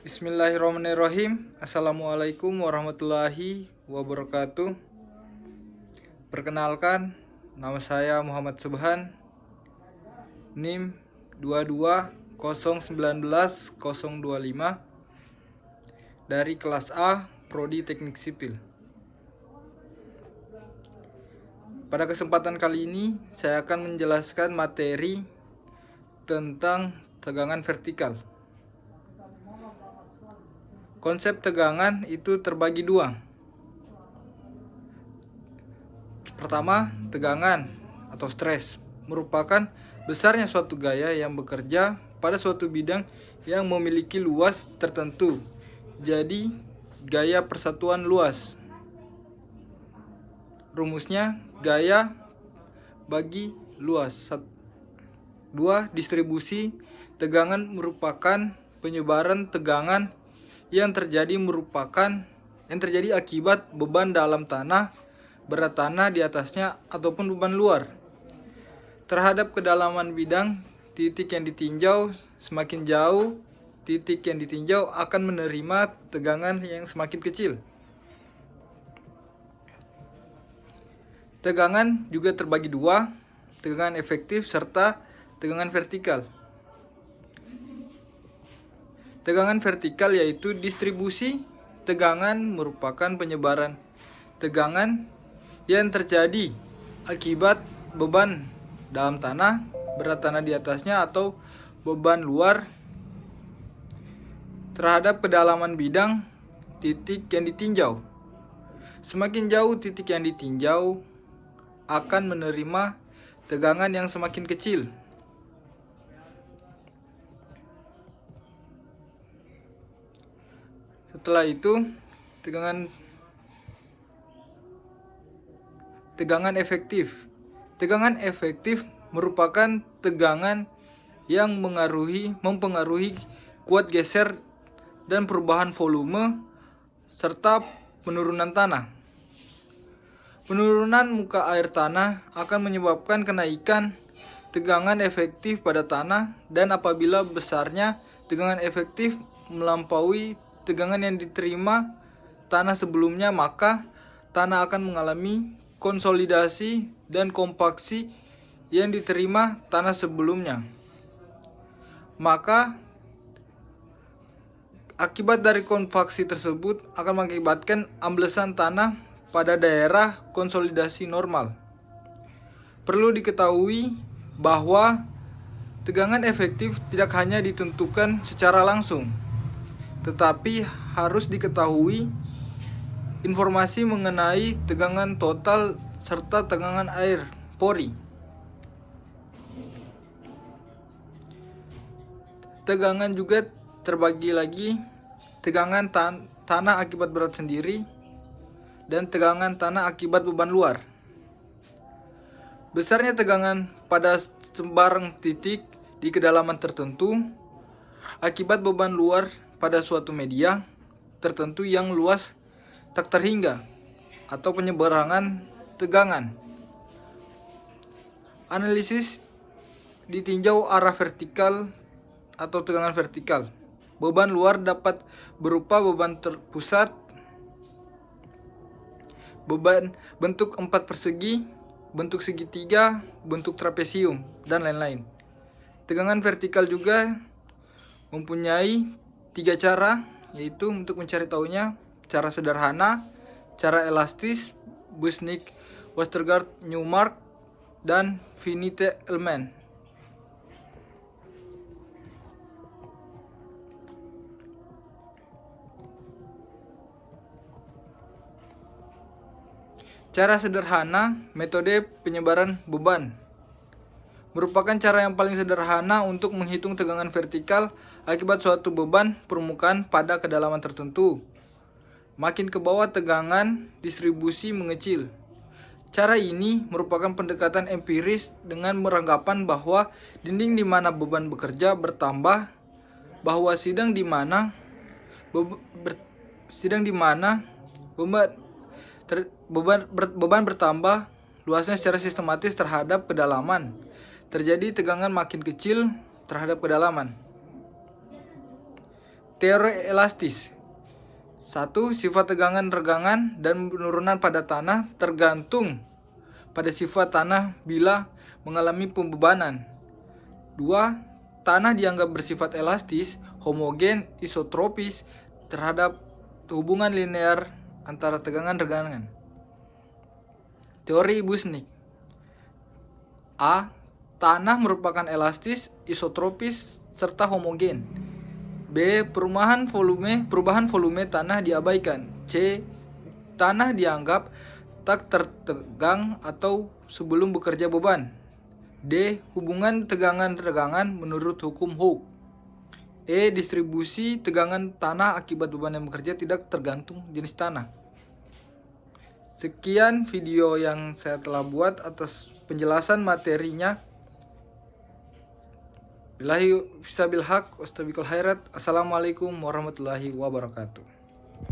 Bismillahirrahmanirrahim. Assalamualaikum warahmatullahi wabarakatuh. Perkenalkan, nama saya Muhammad Subhan, NIM 220191025 dari kelas A, Prodi Teknik Sipil. Pada kesempatan kali ini, saya akan menjelaskan materi tentang tegangan vertikal. Konsep tegangan itu terbagi dua. Pertama, tegangan atau stres merupakan besarnya suatu gaya yang bekerja pada suatu bidang yang memiliki luas tertentu. Jadi, gaya persatuan luas. Rumusnya, gaya bagi luas. 2. Distribusi tegangan merupakan penyebaran tegangan yang terjadi akibat beban dalam tanah, berat tanah di atasnya ataupun beban luar. Terhadap kedalaman bidang, titik yang ditinjau semakin jauh, titik yang ditinjau akan menerima tegangan yang semakin kecil. Tegangan juga terbagi dua, tegangan efektif serta tegangan vertikal. Tegangan vertikal yaitu distribusi tegangan merupakan penyebaran tegangan yang terjadi akibat beban dalam tanah, berat tanah di atasnya atau beban luar terhadap kedalaman bidang titik yang ditinjau. Semakin jauh titik yang ditinjau akan menerima tegangan yang semakin kecil. Setelah itu, tegangan efektif. Tegangan efektif merupakan tegangan yang mempengaruhi kuat geser dan perubahan volume serta penurunan tanah. Penurunan muka air tanah akan menyebabkan kenaikan tegangan efektif pada tanah, dan apabila besarnya tegangan efektif melampaui tegangan yang diterima tanah sebelumnya, maka tanah akan mengalami konsolidasi dan kompaksi yang diterima tanah sebelumnya. Maka akibat dari kompaksi tersebut akan mengakibatkan amblesan tanah pada daerah konsolidasi normal. Perlu diketahui bahwa tegangan efektif tidak hanya ditentukan secara langsung, tetapi harus diketahui informasi mengenai tegangan total serta tegangan air pori. Tegangan juga terbagi lagi, tegangan tanah akibat berat sendiri dan tegangan tanah akibat beban luar. Besarnya tegangan pada sembarang titik di kedalaman tertentu akibat beban luar pada suatu media tertentu yang luas tak terhingga atau penyeberangan tegangan. Analisis ditinjau arah vertikal atau tegangan vertikal. Beban luar dapat berupa beban terpusat, beban bentuk 4 persegi, bentuk segitiga, bentuk trapesium, dan lain-lain. Tegangan vertikal juga mempunyai 3 cara, yaitu untuk mencari tahunya: cara sederhana, cara elastis, Buznik-Westergaard Newmark, dan finite element. Cara sederhana, metode penyebaran beban, merupakan cara yang paling sederhana untuk menghitung tegangan vertikal akibat suatu beban permukaan pada kedalaman tertentu. Makin ke bawah tegangan distribusi mengecil. Cara ini merupakan pendekatan empiris dengan beranggapan bahwa dinding di mana beban bekerja bertambah, bahwa sidang di mana beban bertambah luasnya secara sistematis terhadap kedalaman. Terjadi tegangan makin kecil terhadap kedalaman. Teori elastis. 1. Sifat tegangan-regangan dan penurunan pada tanah tergantung pada sifat tanah bila mengalami pembebanan. 2. Tanah dianggap bersifat elastis, homogen, isotropis terhadap hubungan linear antara tegangan-regangan. Teori Busnik. A. Tanah merupakan elastis, isotropis, serta homogen. B. Perubahan volume tanah diabaikan. C. Tanah dianggap tak tertegang atau sebelum bekerja beban. D. Hubungan tegangan-regangan menurut hukum Hooke. E. Distribusi tegangan tanah akibat beban yang bekerja tidak tergantung jenis tanah. Sekian video yang saya telah buat atas penjelasan materinya. Billahi fisabil haq, wastabiqul khairat. Assalamualaikum warahmatullahi wabarakatuh.